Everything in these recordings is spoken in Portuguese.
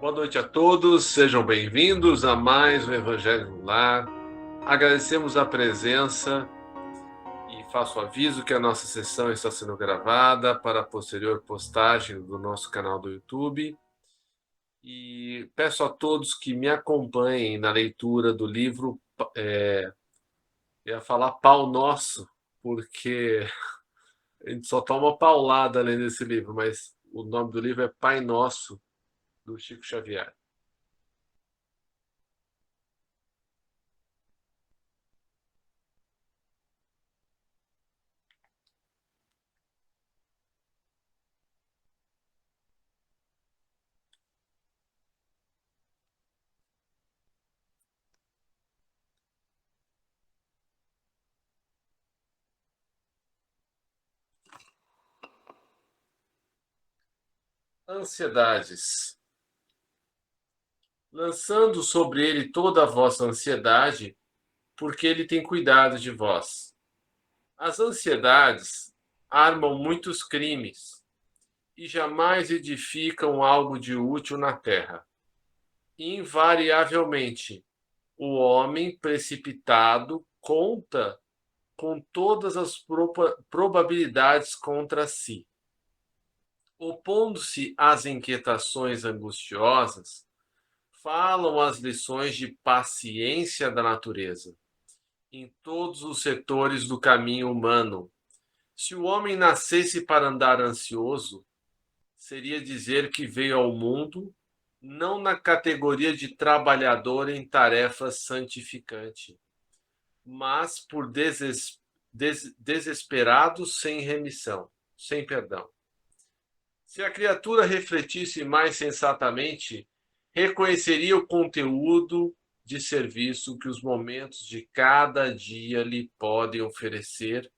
Boa noite a todos, sejam bem-vindos a mais um Evangelho no Lar. Agradecemos a presença e faço aviso que a nossa sessão está sendo gravada para posterior postagem do nosso canal do YouTube. E peço a todos que me acompanhem na leitura do livro, eu ia falar Pau Nosso, porque a gente só toma paulada lendo esse livro, mas o nome do livro é Pai Nosso, do Chico Xavier. Ansiedades. Lançando sobre ele toda a vossa ansiedade, porque ele tem cuidado de vós. As ansiedades armam muitos crimes e jamais edificam algo de útil na terra. Invariavelmente, o homem precipitado conta com todas as probabilidades contra si. Opondo-se às inquietações angustiosas, falam as lições de paciência da natureza em todos os setores do caminho humano. Se o homem nascesse para andar ansioso, seria dizer que veio ao mundo não na categoria de trabalhador em tarefa santificante, mas por desesperado sem remissão, sem perdão. Se a criatura refletisse mais sensatamente, reconheceria o conteúdo de serviço que os momentos de cada dia lhe podem oferecer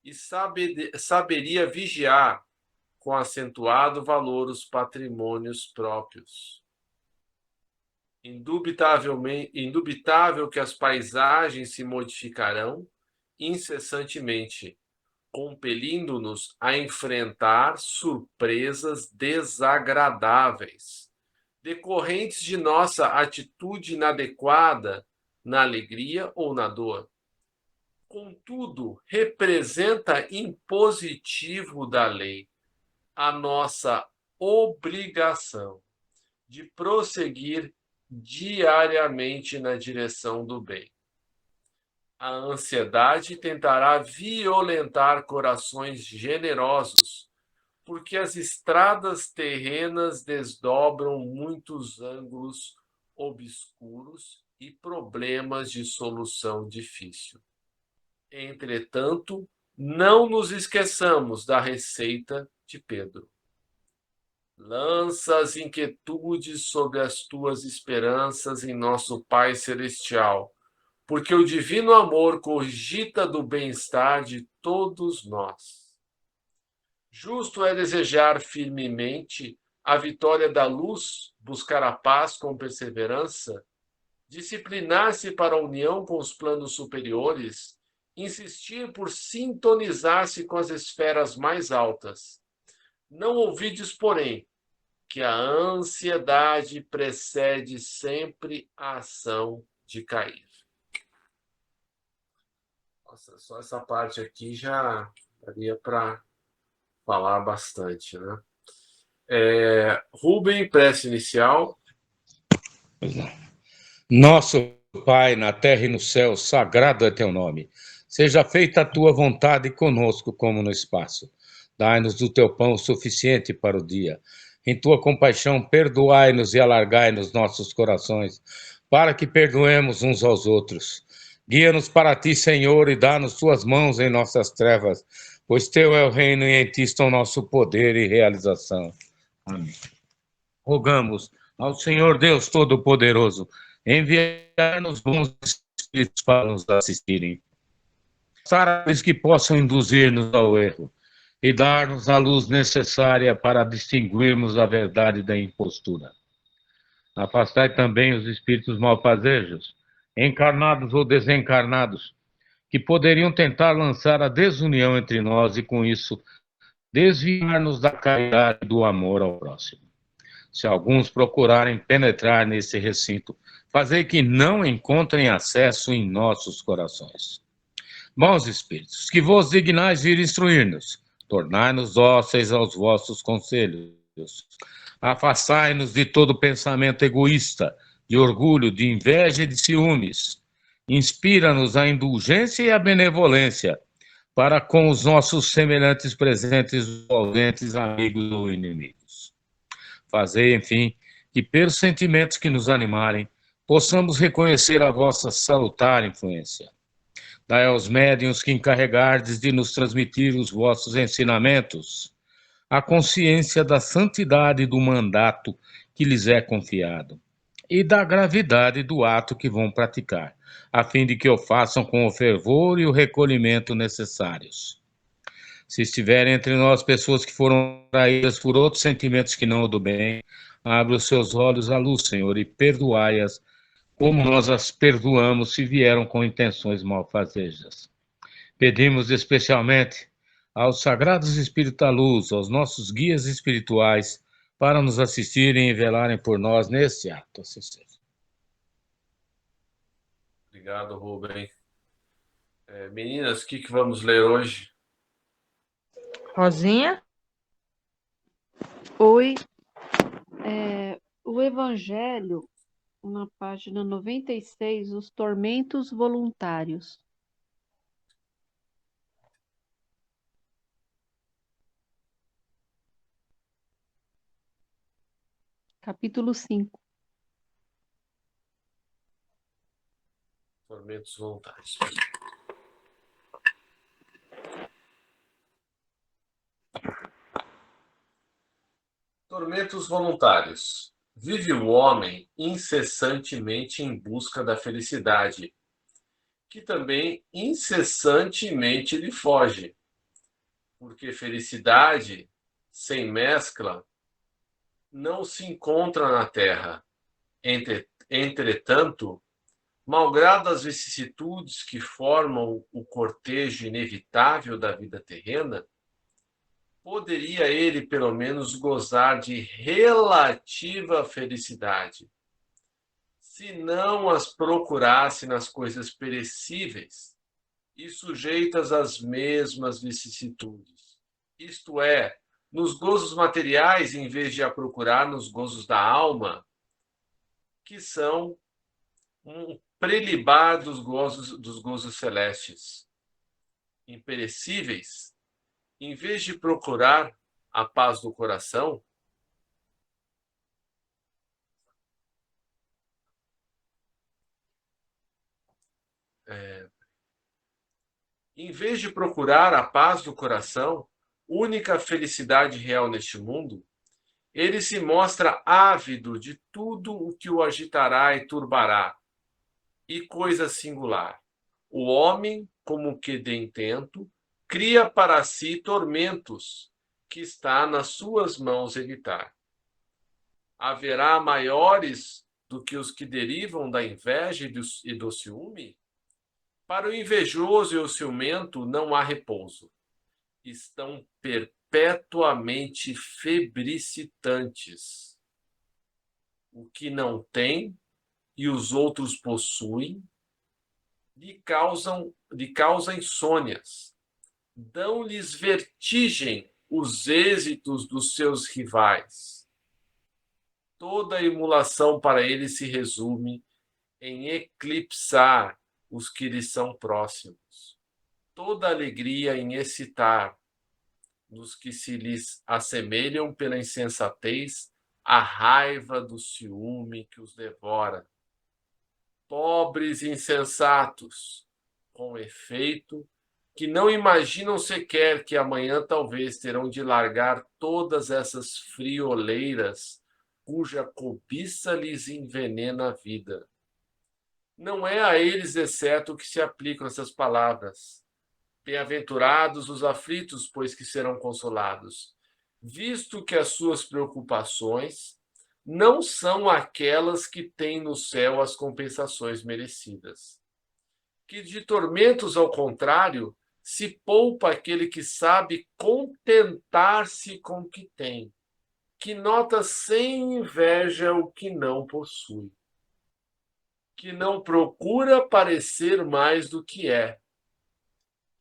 e saberia vigiar com acentuado valor os patrimônios próprios. Indubitável que as paisagens se modificarão incessantemente, compelindo-nos a enfrentar surpresas desagradáveis, decorrentes de nossa atitude inadequada na alegria ou na dor. Contudo, representa impositivo da lei a nossa obrigação de prosseguir diariamente na direção do bem. A ansiedade tentará violentar corações generosos, porque as estradas terrenas desdobram muitos ângulos obscuros e problemas de solução difícil. Entretanto, não nos esqueçamos da receita de Pedro. Lança as inquietudes sobre as tuas esperanças em nosso Pai Celestial, porque o divino amor cogita do bem-estar de todos nós. Justo é desejar firmemente a vitória da luz, buscar a paz com perseverança, disciplinar-se para a união com os planos superiores, insistir por sintonizar-se com as esferas mais altas. Não ouvides, porém, que a ansiedade precede sempre a ação de cair. Nossa, só essa parte aqui já daria para falar bastante, né? Rubem, prece inicial. Nosso Pai, na terra e no céu, sagrado é teu nome. Seja feita a tua vontade conosco como no espaço. Dai-nos do teu pão suficiente para o dia. Em tua compaixão, perdoai-nos e alargai-nos nossos corações, para que perdoemos uns aos outros. Guia-nos para ti, Senhor, e dá-nos tuas mãos em nossas trevas, pois teu é o reino e em ti estão nosso poder e realização. Amém. Rogamos ao Senhor Deus Todo-Poderoso, enviar-nos bons espíritos para nos assistirem, sábios que possam induzir-nos ao erro e dar-nos a luz necessária para distinguirmos a verdade da impostura. Afastai também os espíritos malfazejos, encarnados ou desencarnados, que poderiam tentar lançar a desunião entre nós e, com isso, desviar-nos da caridade e do amor ao próximo. Se alguns procurarem penetrar nesse recinto, fazei que não encontrem acesso em nossos corações. Bons espíritos, que vos dignais vir instruir-nos, tornai-nos dóceis aos vossos conselhos, afastai-nos de todo pensamento egoísta, de orgulho, de inveja e de ciúmes. Inspira-nos a indulgência e a benevolência para com os nossos semelhantes presentes ou ausentes, amigos ou inimigos. Fazei, enfim, que pelos sentimentos que nos animarem, possamos reconhecer a vossa salutar influência. Dai aos médiuns que encarregardes de nos transmitir os vossos ensinamentos a consciência da santidade do mandato que lhes é confiado e da gravidade do ato que vão praticar, a fim de que o façam com o fervor e o recolhimento necessários. Se estiverem entre nós pessoas que foram traídas por outros sentimentos que não o do bem, abre os seus olhos à luz, Senhor, e perdoai-as, como nós as perdoamos se vieram com intenções malfazejas. Pedimos especialmente aos sagrados Espíritos da Luz, aos nossos guias espirituais, para nos assistirem e velarem por nós neste ato. Assim seja. Obrigado, Rubem. Meninas, o que vamos ler hoje? Rosinha? Oi. O Evangelho, na página 96, os tormentos voluntários. Capítulo 5. Tormentos voluntários. Tormentos voluntários. Vive o homem incessantemente em busca da felicidade, que também incessantemente lhe foge, porque felicidade sem mescla não se encontra na terra. Entretanto, malgrado as vicissitudes que formam o cortejo inevitável da vida terrena, poderia ele, pelo menos, gozar de relativa felicidade, se não as procurasse nas coisas perecíveis e sujeitas às mesmas vicissitudes. Isto é, nos gozos materiais, em vez de a procurar nos gozos da alma, que são um prelibar dos gozos celestes. Imperecíveis, em vez de procurar a paz do coração, única felicidade real neste mundo, ele se mostra ávido de tudo o que o agitará e turbará. E coisa singular, o homem, como que de intento, cria para si tormentos que está nas suas mãos evitar. Haverá maiores do que os que derivam da inveja e do ciúme? Para o invejoso e o ciumento não há repouso. Estão perpetuamente febricitantes. O que não tem e os outros possuem lhe causam insônias. Dão-lhes vertigem os êxitos dos seus rivais. Toda emulação para ele se resume em eclipsar os que lhes são próximos. Toda alegria em excitar nos que se lhes assemelham pela insensatez a raiva do ciúme que os devora. Pobres insensatos, com efeito, que não imaginam sequer que amanhã talvez terão de largar todas essas frioleiras cuja cobiça lhes envenena a vida. Não é a eles, exceto, que se aplicam essas palavras. Bem-aventurados os aflitos, pois que serão consolados, visto que as suas preocupações não são aquelas que têm no céu as compensações merecidas. Que de tormentos, ao contrário, se poupa aquele que sabe contentar-se com o que tem, que nota sem inveja o que não possui, que não procura parecer mais do que é.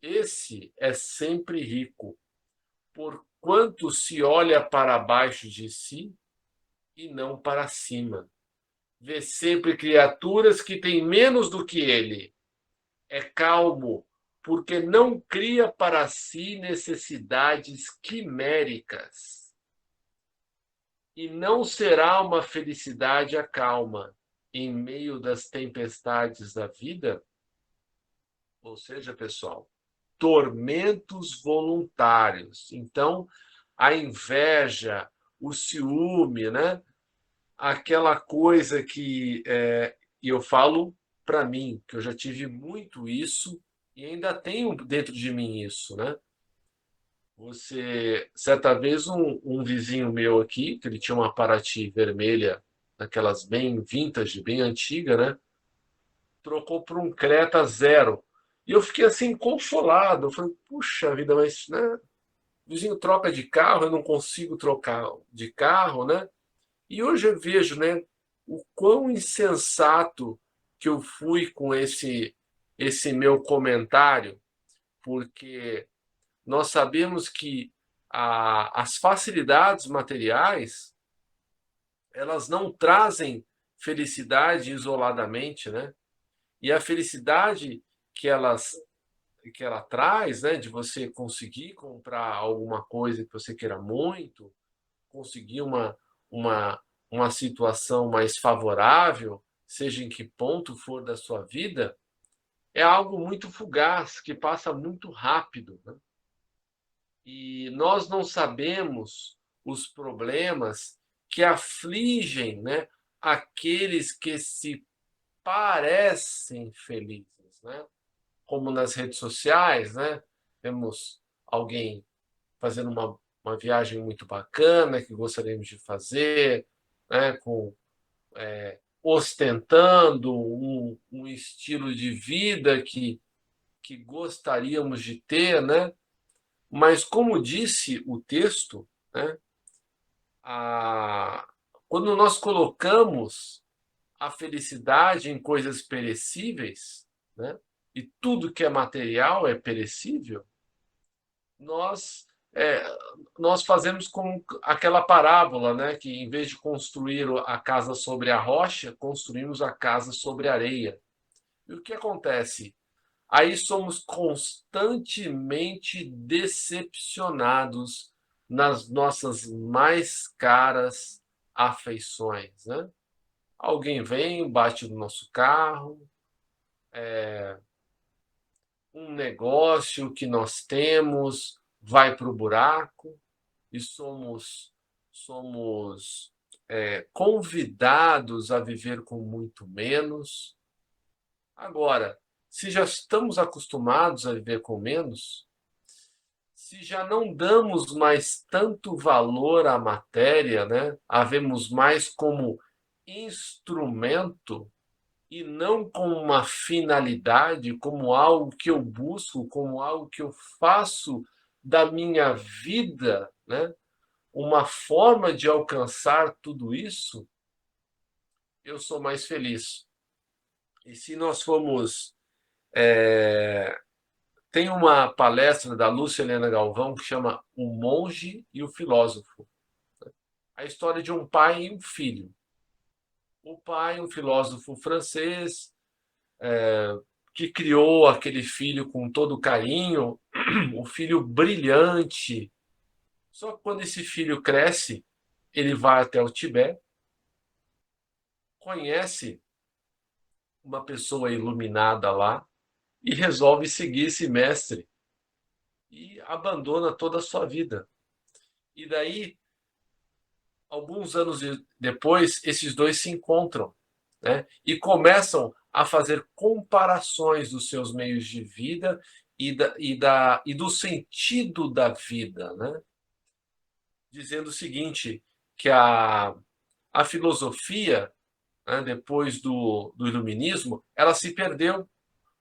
Esse é sempre rico, porquanto se olha para baixo de si e não para cima. Vê sempre criaturas que têm menos do que ele. É calmo, porque não cria para si necessidades quiméricas. E não será uma felicidade a calma em meio das tempestades da vida? Ou seja, pessoal, tormentos voluntários. Então, a inveja, o ciúme, né? Aquela coisa que e eu falo para mim, que eu já tive muito isso e ainda tenho dentro de mim isso, né? Certa vez, um vizinho meu aqui, que ele tinha uma Paraty vermelha, daquelas bem vintage, bem antiga, né? Trocou por um Creta zero. E eu fiquei assim, consolado. Eu falei, puxa vida, mas, né? O vizinho troca de carro, eu não consigo trocar de carro, né? E hoje eu vejo, né, o quão insensato que eu fui com esse meu comentário, porque nós sabemos que as facilidades materiais, elas não trazem felicidade isoladamente, né? E a felicidade que que ela traz, né, de você conseguir comprar alguma coisa que você queira muito, conseguir uma, uma situação mais favorável, seja em que ponto for da sua vida, é algo muito fugaz, que passa muito rápido, né? E nós não sabemos os problemas que afligem, né, aqueles que se parecem felizes, né? Como nas redes sociais, né? Temos alguém fazendo uma viagem muito bacana que gostaríamos de fazer, né? Ostentando um estilo de vida que gostaríamos de ter, né? Mas, como disse o texto, né? A, quando nós colocamos a felicidade em coisas perecíveis, né? E tudo que é material é perecível, nós é, nós fazemos com aquela parábola, né, que em vez de construir a casa sobre a rocha, construímos a casa sobre a areia. E o que acontece? Aí somos constantemente decepcionados nas nossas mais caras afeições, né? Alguém vem, bate no nosso carro, um negócio que nós temos vai para o buraco e somos convidados a viver com muito menos. Agora, se já estamos acostumados a viver com menos, se já não damos mais tanto valor à matéria, né? A vemos mais como instrumento e não como uma finalidade, como algo que eu busco, como algo que eu faço da minha vida, né? Uma forma de alcançar tudo isso, eu sou mais feliz. E se nós formos. Tem uma palestra da Lúcia Helena Galvão que chama O Monge e o Filósofo. A história de um pai e um filho. O pai, um filósofo francês, que criou aquele filho com todo carinho, um filho brilhante. Só que quando esse filho cresce, ele vai até o Tibete, conhece uma pessoa iluminada lá e resolve seguir esse mestre e abandona toda a sua vida. E daí, alguns anos depois, esses dois se encontram, né? E começam a fazer comparações dos seus meios de vida e do sentido da vida, né? Dizendo o seguinte, que a filosofia, né, depois do iluminismo, ela se perdeu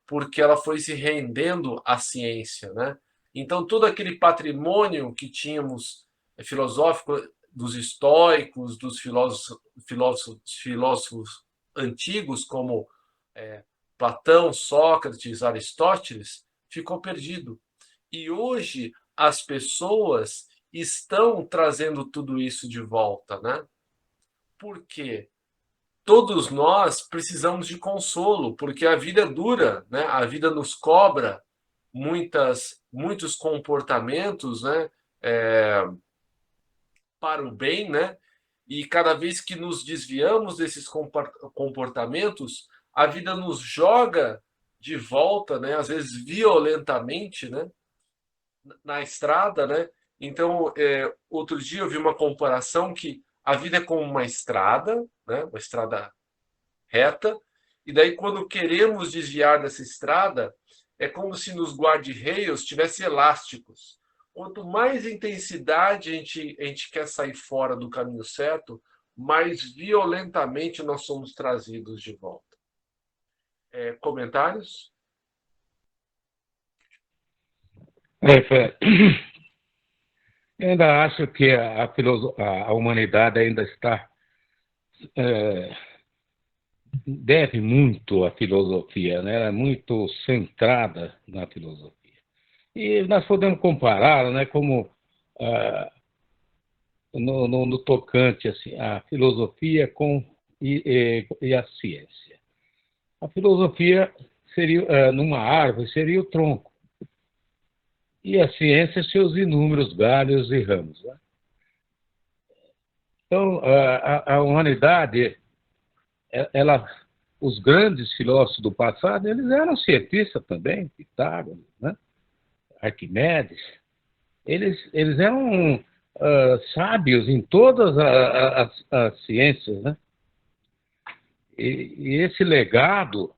porque ela foi se rendendo à ciência, né? Então, todo aquele patrimônio que tínhamos filosófico dos estoicos, dos filósofos antigos, como Platão, Sócrates, Aristóteles, ficou perdido. E hoje as pessoas estão trazendo tudo isso de volta, né? Por quê? Todos nós precisamos de consolo, porque a vida é dura, né? A vida nos cobra muitos comportamentos, né? Para o bem, né? E cada vez que nos desviamos desses comportamentos, a vida nos joga de volta, né? Às vezes violentamente, né? Na estrada, né? Então, outro dia eu vi uma comparação que a vida é como uma estrada, né? Uma estrada reta, e daí quando queremos desviar dessa estrada, é como se nos guarda-reios tivesse elásticos. Quanto mais intensidade a gente quer sair fora do caminho certo, mais violentamente nós somos trazidos de volta. Comentários? Fred, eu ainda acho que a humanidade ainda está deve muito à filosofia, né? Ela é muito centrada na filosofia. E nós podemos comparar, né, como no tocante assim, a filosofia e a ciência. A filosofia seria, numa árvore, seria o tronco. E a ciência, seus inúmeros galhos e ramos. Né? Então, a humanidade, os grandes filósofos do passado, eles eram cientistas também, Pitágoras, né? Arquimedes. Eles eram sábios em todas as ciências, né? E esse legado,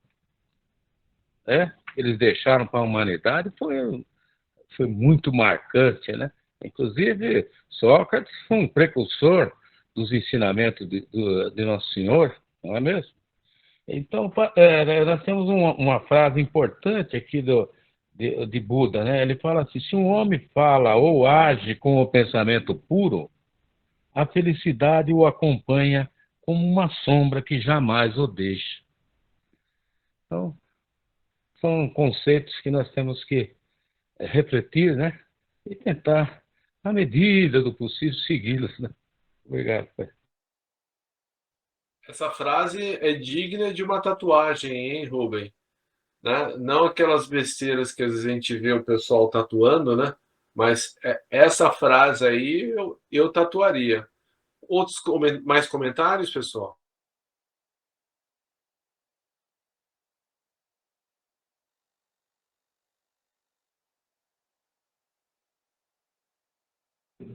né, que eles deixaram para a humanidade foi muito marcante, né? Inclusive, Sócrates foi um precursor dos ensinamentos de Nosso Senhor, não é mesmo? Então, nós temos uma frase importante aqui de Buda, né? Ele fala assim: se um homem fala ou age com o pensamento puro, a felicidade o acompanha como uma sombra que jamais o deixa. Então, são conceitos que nós temos que refletir, né? E tentar, na medida do possível, segui-los, né? Obrigado, pai. Essa frase é digna de uma tatuagem, hein, Rubem? Né? Não aquelas besteiras que às vezes a gente vê o pessoal tatuando, né? Mas essa frase aí eu tatuaria. Mais comentários, pessoal?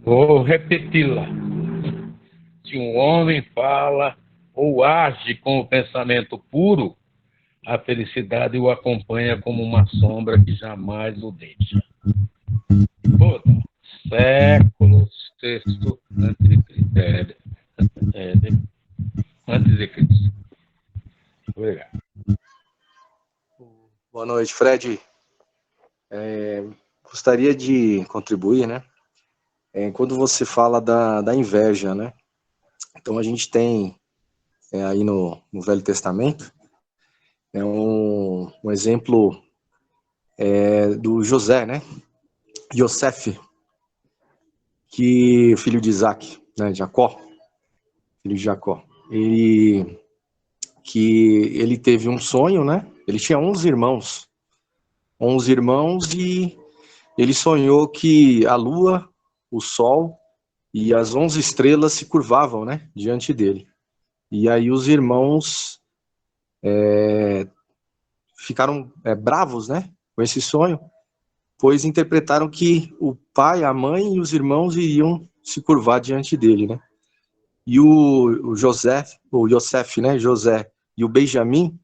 Vou repeti-la. Se um homem fala ou age com o pensamento puro, a felicidade o acompanha como uma sombra que jamais o deixa. Buda, século VI antes de Cristo. Obrigado. Boa noite, Fred. Gostaria de contribuir, né? Quando você fala da inveja, né? Então a gente tem aí no Velho Testamento um exemplo do José, né? Yosef, filho de Isaac, né? Jacó, filho de Jacó. Ele teve um sonho, né? Ele tinha 11 irmãos e ele sonhou que a lua, o sol e as 11 estrelas se curvavam, né, diante dele. E aí os irmãos ficaram bravos, né, com esse sonho, pois interpretaram que o pai, a mãe e os irmãos iriam se curvar diante dele, né. E o Yosef, né, José e o Benjamim,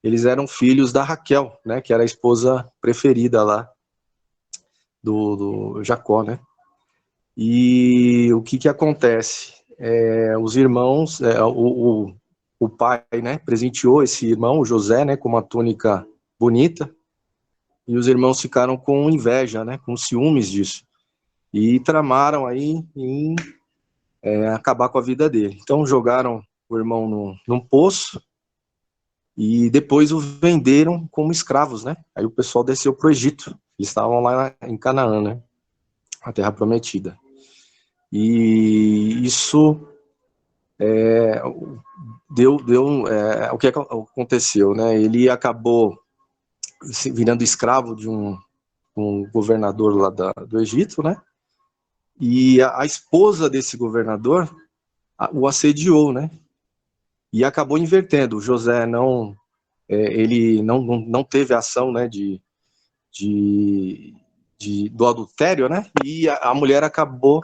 eles eram filhos da Raquel, né, que era a esposa preferida lá do Jacó, né. E o que acontece? Os irmãos, o pai, né, presenteou esse irmão, o José, né, com uma túnica bonita, e os irmãos ficaram com inveja, né, com ciúmes disso, e tramaram aí em acabar com a vida dele. Então jogaram o irmão num poço e depois o venderam como escravos, né? Aí o pessoal desceu para o Egito. Eles estavam lá em Canaã, né? A Terra Prometida. E isso o que aconteceu, né? Ele acabou virando escravo de um governador lá do Egito, né? E a esposa desse governador o assediou, né? E acabou invertendo. O José ele não teve ação, né? Do adultério, né? E a mulher acabou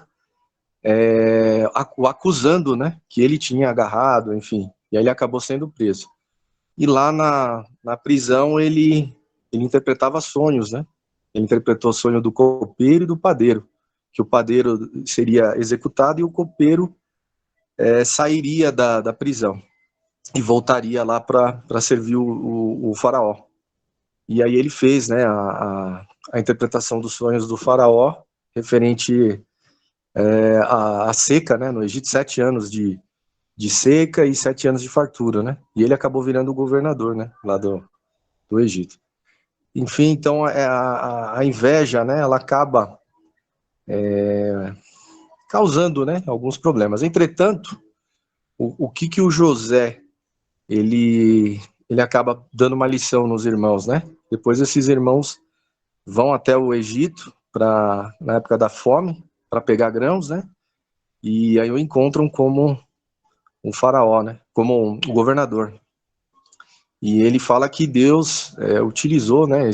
o acusando, né? Que ele tinha agarrado, enfim. E aí ele acabou sendo preso. E lá na prisão ele interpretava sonhos, né? Ele interpretou o sonho do copeiro e do padeiro, que o padeiro seria executado e o copeiro sairia da prisão e voltaria lá para servir o faraó. E aí ele fez, né, a interpretação dos sonhos do faraó referente à seca, né, no Egito, 7 anos de seca e 7 anos de fartura, né? E ele acabou virando o governador, né, lá do Egito. Enfim, então a inveja, né, ela acaba causando, né, alguns problemas. Entretanto, o que o José ele acaba dando uma lição nos irmãos, né? Depois esses irmãos vão até o Egito na época da fome para pegar grãos, né? E aí o encontram como um faraó, né? Como um governador. E ele fala que Deus utilizou, né,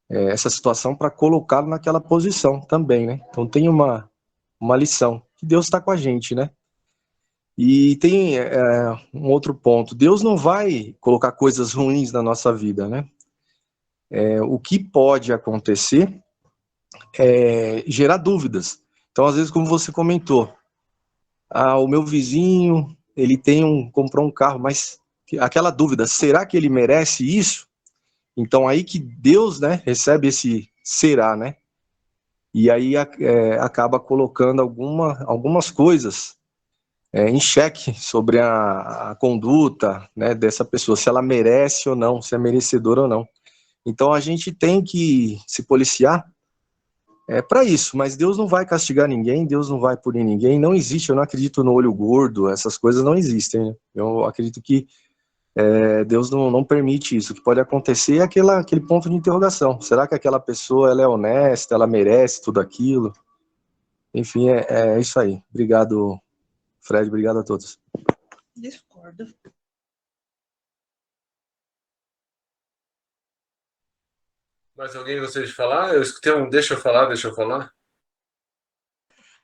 essa situação para colocá-lo naquela posição também, né? Então tem uma lição, que Deus está com a gente, né? E tem um outro ponto, Deus não vai colocar coisas ruins na nossa vida, né? O que pode acontecer é gerar dúvidas. Então, às vezes, como você comentou, o meu vizinho, ele comprou um carro, mas aquela dúvida, será que ele merece isso? Então, aí que Deus, né, recebe esse será, né? E aí acaba colocando algumas coisas em xeque sobre a conduta, né, dessa pessoa, se ela merece ou não, se é merecedora ou não. Então a gente tem que se policiar para isso, mas Deus não vai castigar ninguém, Deus não vai punir ninguém, não existe, eu não acredito no olho gordo, essas coisas não existem, né? Eu acredito que Deus não permite isso. O que pode acontecer é aquele ponto de interrogação, será que aquela pessoa ela é honesta, ela merece tudo aquilo? Enfim, é isso aí. Obrigado, Fred, obrigado a todos. Discordo. Mais alguém gostaria de falar? Eu escutei um deixa eu falar, deixa eu falar.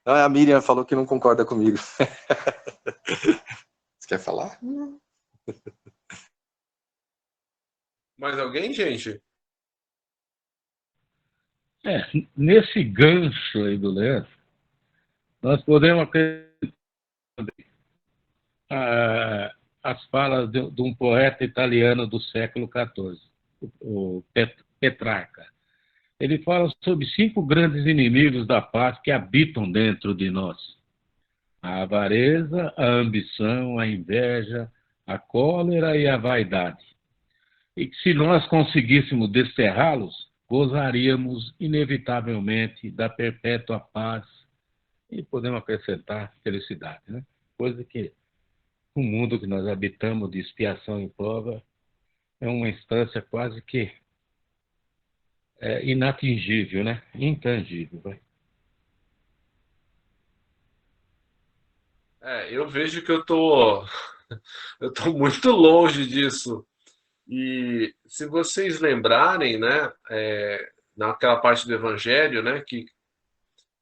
A Miriam falou que não concorda comigo. Você quer falar? Mais alguém, gente? Nesse gancho aí do Leandro, nós podemos acreditar as falas de um poeta italiano do século XIV, o Petrarca. Ele fala sobre 5 grandes inimigos da paz que habitam dentro de nós: a avareza, a ambição, a inveja, a cólera e a vaidade. E que se nós conseguíssemos desterrá-los, gozaríamos inevitavelmente da perpétua paz e podemos acrescentar felicidade, né? Coisa que o mundo que nós habitamos de expiação e prova é uma instância quase que inatingível, né? Intangível. Vai. Eu vejo que eu tô muito longe disso. E se vocês lembrarem, né, naquela parte do Evangelho, né, que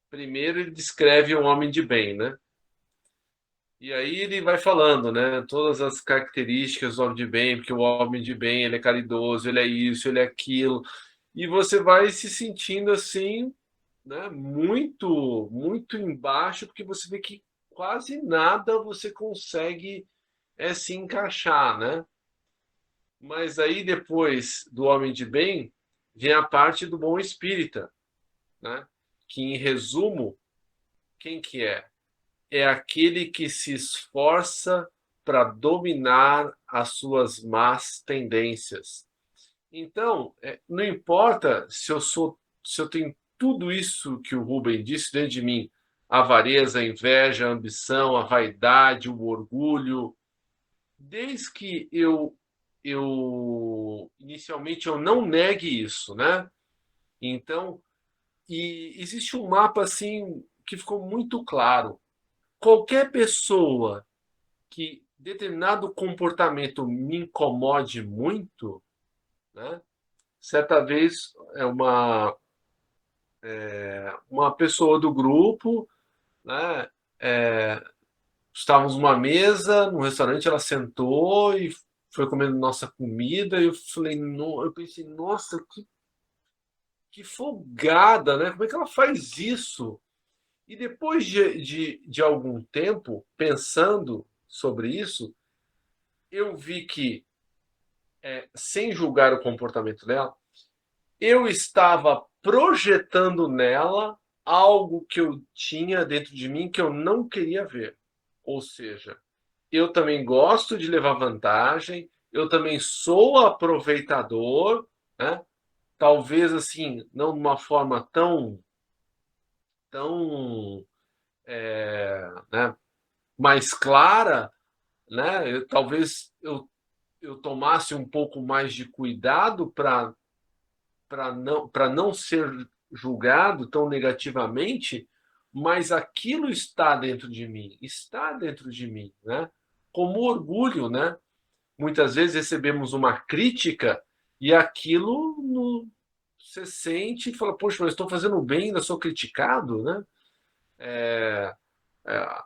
primeiro ele descreve um homem de bem, né? E aí ele vai falando, né, todas as características do homem de bem, porque o homem de bem, ele é caridoso, ele é isso, ele é aquilo. E você vai se sentindo assim, né, muito, muito embaixo, porque você vê que quase nada você consegue se encaixar, né? Mas aí depois do homem de bem vem a parte do bom espírita, né? Que em resumo, quem que é? é aquele que se esforça para dominar as suas más tendências. Então, não importa se eu tenho tudo isso que o Rubem disse dentro de mim, a avareza, a inveja, a ambição, a vaidade, o orgulho, desde que eu inicialmente eu não negue isso, né? Então, e existe um mapa assim que ficou muito claro. Qualquer pessoa que determinado comportamento me incomode muito, né? Certa vez uma pessoa do grupo, né? É, estávamos numa mesa, num restaurante, ela sentou e foi comendo nossa comida, e eu falei, eu pensei, nossa, que folgada, né? Como é que ela faz isso? E depois de algum tempo pensando sobre isso, eu vi que, sem julgar o comportamento dela, eu estava projetando nela algo que eu tinha dentro de mim que eu não queria ver. Ou seja, eu também gosto de levar vantagem, eu também sou aproveitador, né? Talvez assim, não de uma forma tão né, mais clara, né? Talvez eu tomasse um pouco mais de cuidado para não ser julgado tão negativamente, mas aquilo está dentro de mim, né? Como orgulho, né? Muitas vezes recebemos uma crítica e aquilo você sente e fala, poxa, mas estou fazendo bem, ainda sou criticado, né?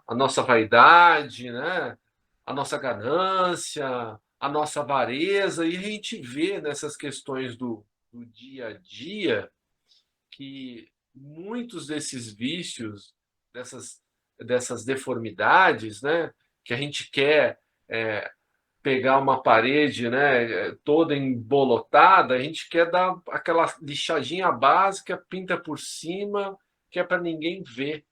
A nossa vaidade, né? A nossa ganância, a nossa avareza, e a gente vê nessas questões do dia a dia que muitos desses vícios, dessas deformidades, né, que a gente quer pegar uma parede, né, toda embolotada, a gente quer dar aquela lixadinha básica, pinta por cima, que é para ninguém ver.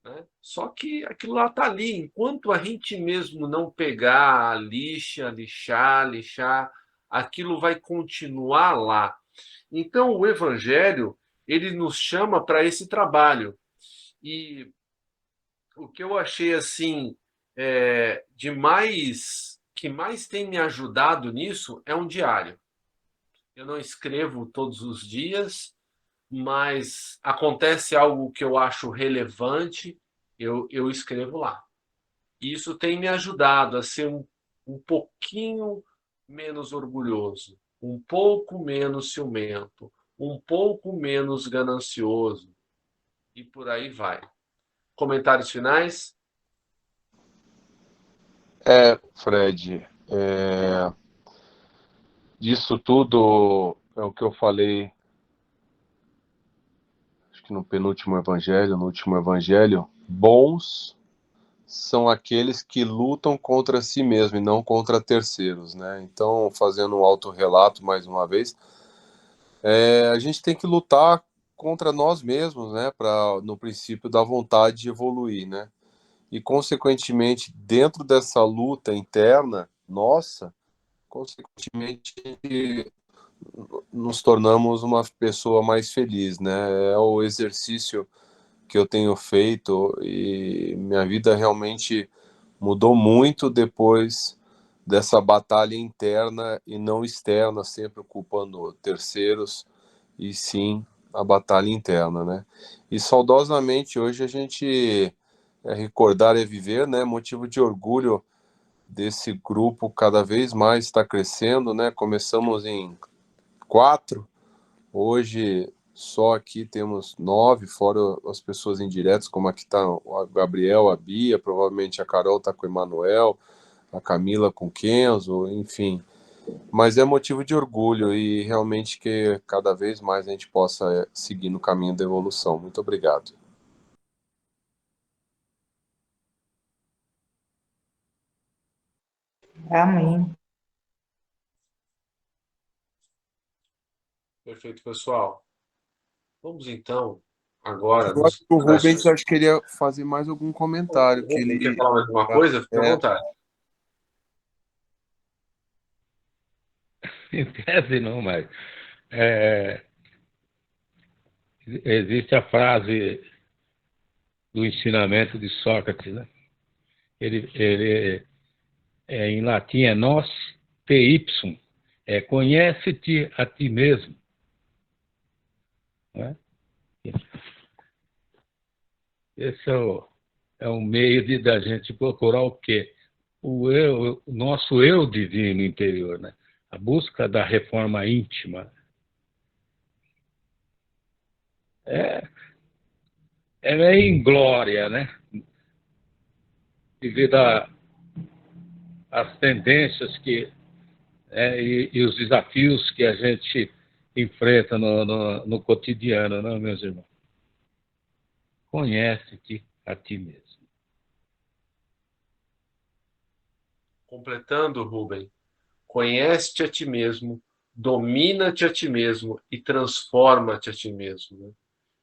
Né? Só que aquilo lá está ali, enquanto a gente mesmo não pegar a lixa, lixar, aquilo vai continuar lá. Então, o Evangelho, ele nos chama para esse trabalho. E o que eu achei assim que mais tem me ajudado nisso é um diário. Eu não escrevo todos os dias, mas acontece algo que eu acho relevante, eu escrevo lá. E isso tem me ajudado a ser um pouquinho menos orgulhoso, um pouco menos ciumento, um pouco menos ganancioso, e por aí vai. Comentários finais? Fred, disso tudo é o que eu falei, acho que no penúltimo evangelho, no último evangelho, bons são aqueles que lutam contra si mesmo e não contra terceiros, né? Então, fazendo um autorrelato mais uma vez, a gente tem que lutar contra nós mesmos, né? No princípio da vontade de evoluir, né? E, consequentemente, dentro dessa luta interna nossa, consequentemente, nos tornamos uma pessoa mais feliz, né? É o exercício que eu tenho feito e minha vida realmente mudou muito depois dessa batalha interna e não externa, sempre culpando terceiros, e sim a batalha interna, né? E saudosamente hoje a gente recordar é viver, né? Motivo de orgulho desse grupo cada vez mais está crescendo, né? Começamos em 4, hoje só aqui temos 9, fora as pessoas indiretas, como aqui está o Gabriel, a Bia, provavelmente a Carol está com o Emanuel, a Camila com o Kenzo, enfim. Mas é motivo de orgulho e realmente que cada vez mais a gente possa seguir no caminho da evolução. Muito obrigado. Amém. Perfeito, pessoal. Vamos então agora. Eu acho que o Rubens acho que queria fazer mais algum comentário. Que ele quer falar mais alguma coisa? Fique à vontade. Em tese não, mas existe a frase do ensinamento de Sócrates, né? Ele em latim é nos te ipsum, conhece-te a ti mesmo. Não é? Esse é um meio da gente procurar o quê? O nosso eu divino interior, né? A busca da reforma íntima. É inglória, né? Devido às tendências e os desafios que a gente enfrenta no cotidiano, não, meus irmãos? Conhece-te a ti mesmo. Completando, Rubem, conhece-te a ti mesmo, domina-te a ti mesmo e transforma-te a ti mesmo. Né?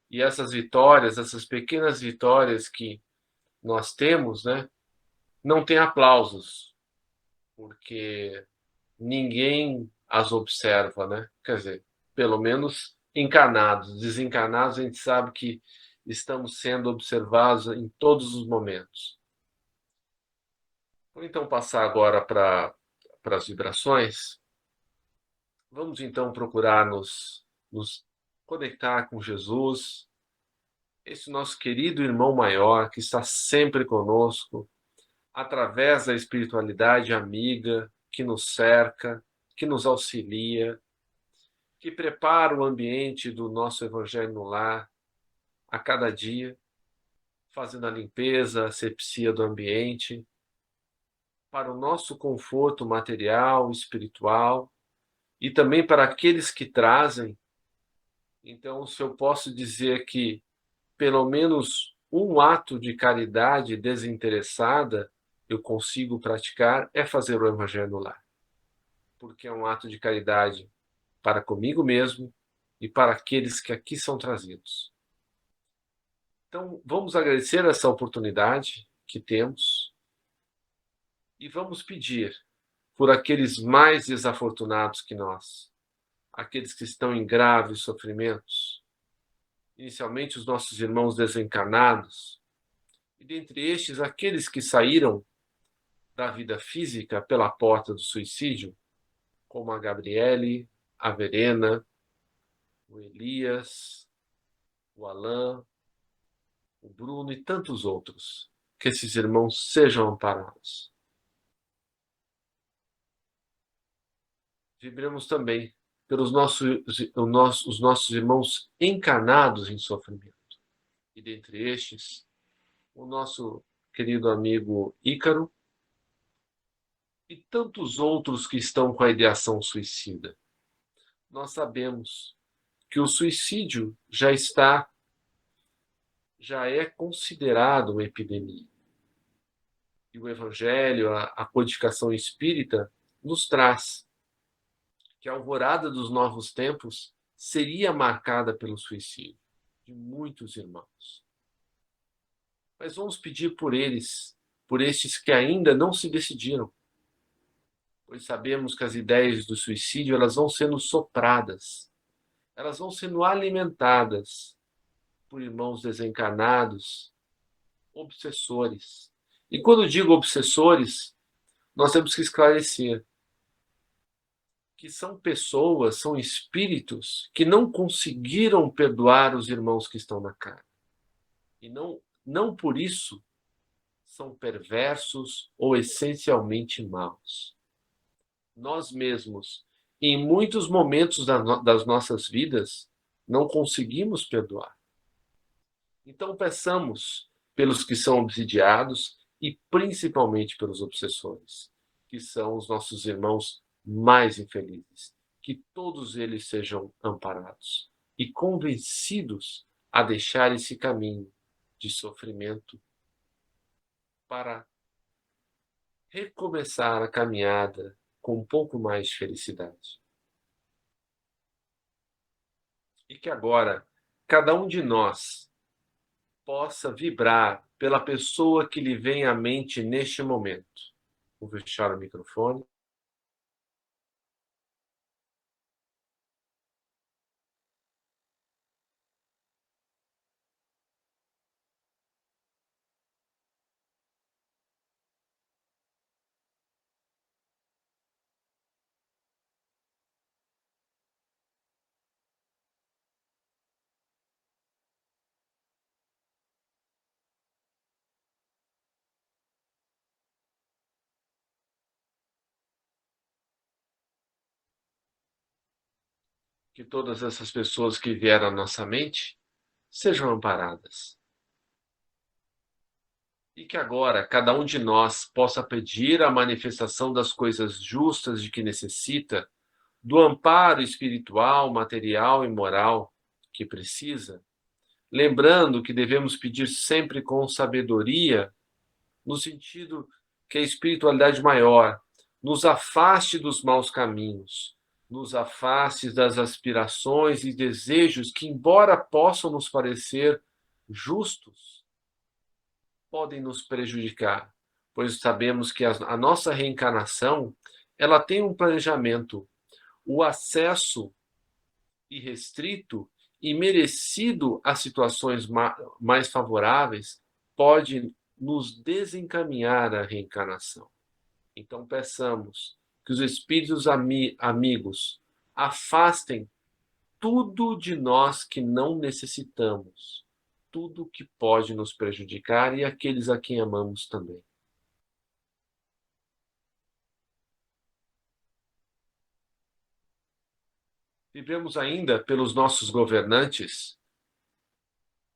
E essas vitórias, essas pequenas vitórias que nós temos, né, não tem aplausos, porque ninguém as observa, né? Quer dizer, pelo menos encarnados. Desencarnados, a gente sabe que estamos sendo observados em todos os momentos. Vou então passar agora para as vibrações. Vamos então procurar nos conectar com Jesus, esse nosso querido irmão maior que está sempre conosco, através da espiritualidade amiga que nos cerca, que nos auxilia, que prepara o ambiente do nosso Evangelho no lar a cada dia, fazendo a limpeza, a asepsia do ambiente, para o nosso conforto material, espiritual, e também para aqueles que trazem. Então, se eu posso dizer que pelo menos um ato de caridade desinteressada eu consigo praticar, é fazer o Evangelho no lar. Porque é um ato de caridade para comigo mesmo e para aqueles que aqui são trazidos. Então, vamos agradecer essa oportunidade que temos e vamos pedir por aqueles mais desafortunados que nós, aqueles que estão em graves sofrimentos, inicialmente os nossos irmãos desencarnados, e dentre estes, aqueles que saíram da vida física pela porta do suicídio, como a Gabriele, a Verena, o Elias, o Alain, o Bruno e tantos outros. Que esses irmãos sejam amparados. Vibramos também pelos os nossos irmãos encarnados em sofrimento. E dentre estes, o nosso querido amigo Ícaro e tantos outros que estão com a ideação suicida. Nós sabemos que o suicídio já é considerado uma epidemia. E o Evangelho, a codificação espírita, nos traz que a alvorada dos novos tempos seria marcada pelo suicídio de muitos irmãos. Mas vamos pedir por eles, por estes que ainda não se decidiram, pois sabemos que as ideias do suicídio elas vão sendo sopradas, elas vão sendo alimentadas por irmãos desencarnados, obsessores. E quando digo obsessores, nós temos que esclarecer que são pessoas, são espíritos que não conseguiram perdoar os irmãos que estão na carne. E não por isso são perversos ou essencialmente maus. Nós mesmos, em muitos momentos das nossas vidas, não conseguimos perdoar. Então peçamos pelos que são obsidiados e principalmente pelos obsessores, que são os nossos irmãos mais infelizes. Que todos eles sejam amparados e convencidos a deixar esse caminho de sofrimento para recomeçar a caminhada com um pouco mais de felicidade. E que agora, cada um de nós, possa vibrar pela pessoa que lhe vem à mente neste momento. Vou fechar o microfone. Que todas essas pessoas que vieram à nossa mente sejam amparadas. E que agora cada um de nós possa pedir a manifestação das coisas justas de que necessita, do amparo espiritual, material e moral que precisa, lembrando que devemos pedir sempre com sabedoria, no sentido que a espiritualidade maior nos afaste dos maus caminhos, nos afaste das aspirações e desejos que, embora possam nos parecer justos, podem nos prejudicar, pois sabemos que a nossa reencarnação ela tem um planejamento. O acesso irrestrito e merecido a situações mais favoráveis pode nos desencaminhar à reencarnação. Então peçamos que os espíritos amigos afastem tudo de nós que não necessitamos, tudo que pode nos prejudicar e aqueles a quem amamos também. Vivemos ainda pelos nossos governantes,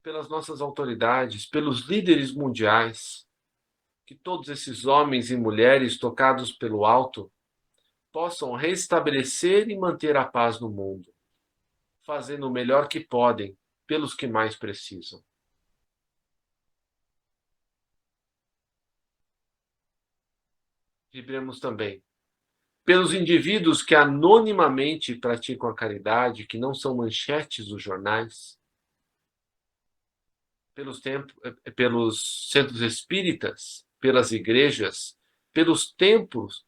pelas nossas autoridades, pelos líderes mundiais, que todos esses homens e mulheres tocados pelo alto possam restabelecer e manter a paz no mundo, fazendo o melhor que podem pelos que mais precisam. Vibremos também pelos indivíduos que anonimamente praticam a caridade, que não são manchetes dos jornais, pelos centros espíritas, pelas igrejas, pelos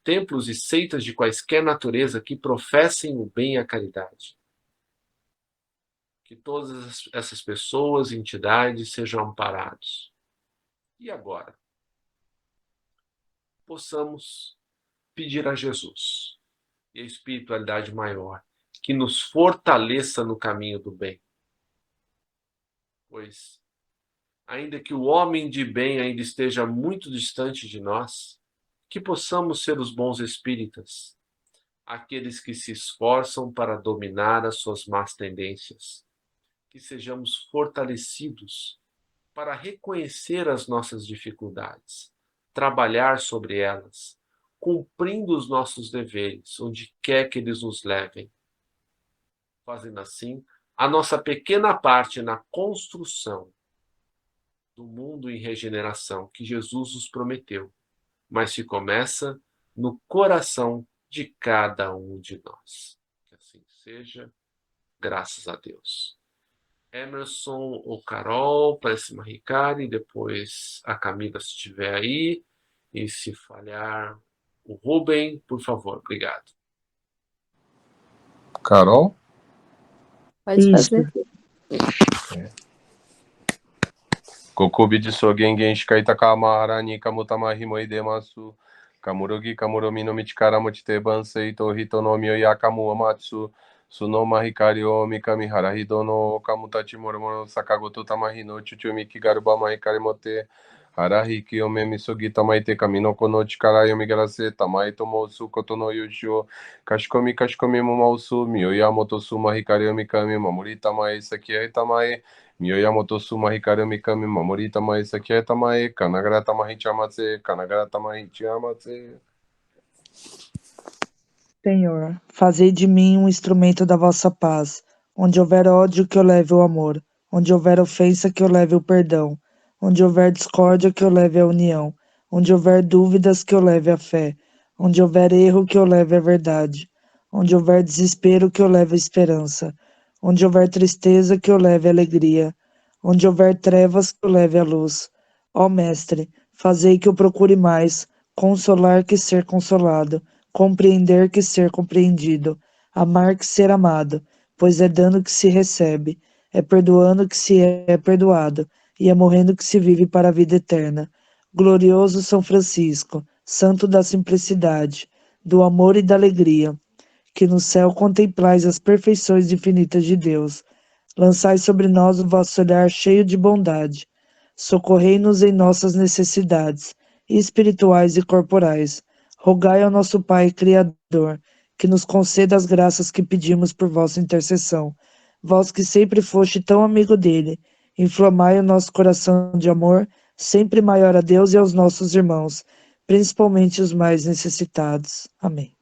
templos e seitas de quaisquer natureza que professem o bem e a caridade. Que todas essas pessoas e entidades sejam amparados. E agora? Possamos pedir a Jesus e a espiritualidade maior que nos fortaleça no caminho do bem. Pois, ainda que o homem de bem ainda esteja muito distante de nós, que possamos ser os bons espíritas, aqueles que se esforçam para dominar as suas más tendências, que sejamos fortalecidos para reconhecer as nossas dificuldades, trabalhar sobre elas, cumprindo os nossos deveres, onde quer que eles nos levem, fazendo assim a nossa pequena parte na construção do mundo em regeneração que Jesus nos prometeu, mas que começa no coração de cada um de nós. Que assim seja, graças a Deus. Emerson ou Carol, parece uma Ricari, depois a Camila se estiver aí, e se falhar o Rubem, por favor, obrigado. Carol? Pode fazer. Kokubi de Sogengen Shikaita Kamarani Kamutama Himoidemasu Kamurogi Kamuromi no Michikara Mochite Bansei Torito no Mio Yakamu Amatsu Sunoma Hikari Omi Kamihara Hidono Kamutachi Moromono Sakagoto Tamahino Chuchumi Kigaruba Mahikari Mote Harahi Kiyome Misugi Tamaite Kamino Kono Chikara Yomigarase Tamai Tomosu Kotono Yushio Kashikomi Momausu Mio Yamotosu Mahikari Omikami Mamuri Tamae Sakia Tamae Miyoyamoto Suma Hikaru Mikami Mamori Tamae Sakia Tamae Kanagara Tamahi Chamatse Kanagara Tamahi Chamatse. Senhor, fazei de mim um instrumento da vossa paz. Onde houver ódio, que eu leve o amor. Onde houver ofensa, que eu leve o perdão. Onde houver discórdia, que eu leve a união. Onde houver dúvidas, que eu leve a fé. Onde houver erro, que eu leve a verdade. Onde houver desespero, que eu leve a esperança. Onde houver tristeza, que eu leve a alegria. Onde houver trevas, que eu leve a luz. Ó Mestre, fazei que eu procure mais consolar que ser consolado, compreender que ser compreendido, amar que ser amado, pois é dando que se recebe, é perdoando que se é perdoado, e é morrendo que se vive para a vida eterna. Glorioso São Francisco, santo da simplicidade, do amor e da alegria, que no céu contemplais as perfeições infinitas de Deus, lançai sobre nós o vosso olhar cheio de bondade, socorrei-nos em nossas necessidades, espirituais e corporais. Rogai ao nosso Pai Criador, que nos conceda as graças que pedimos por vossa intercessão. Vós que sempre foste tão amigo dele, inflamai o nosso coração de amor, sempre maior a Deus e aos nossos irmãos, principalmente os mais necessitados. Amém.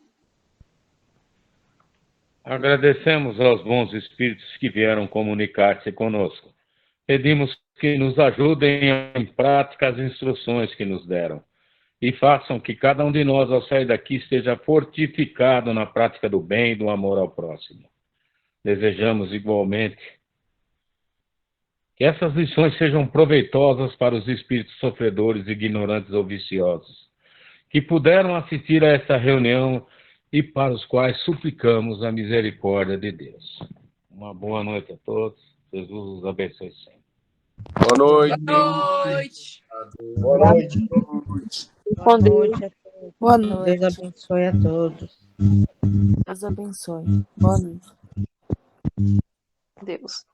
Agradecemos aos bons espíritos que vieram comunicar-se conosco. Pedimos que nos ajudem em prática as instruções que nos deram e façam que cada um de nós, ao sair daqui, esteja fortificado na prática do bem e do amor ao próximo. Desejamos igualmente que essas lições sejam proveitosas para os espíritos sofredores, ignorantes ou viciosos, que puderam assistir a esta reunião e para os quais suplicamos a misericórdia de Deus. Uma boa noite a todos. Jesus os abençoe sempre. Boa noite. Boa noite. Boa noite. Boa noite a todos. Boa Deus noite. abençoe a todos. Deus abençoe. Boa noite. Deus.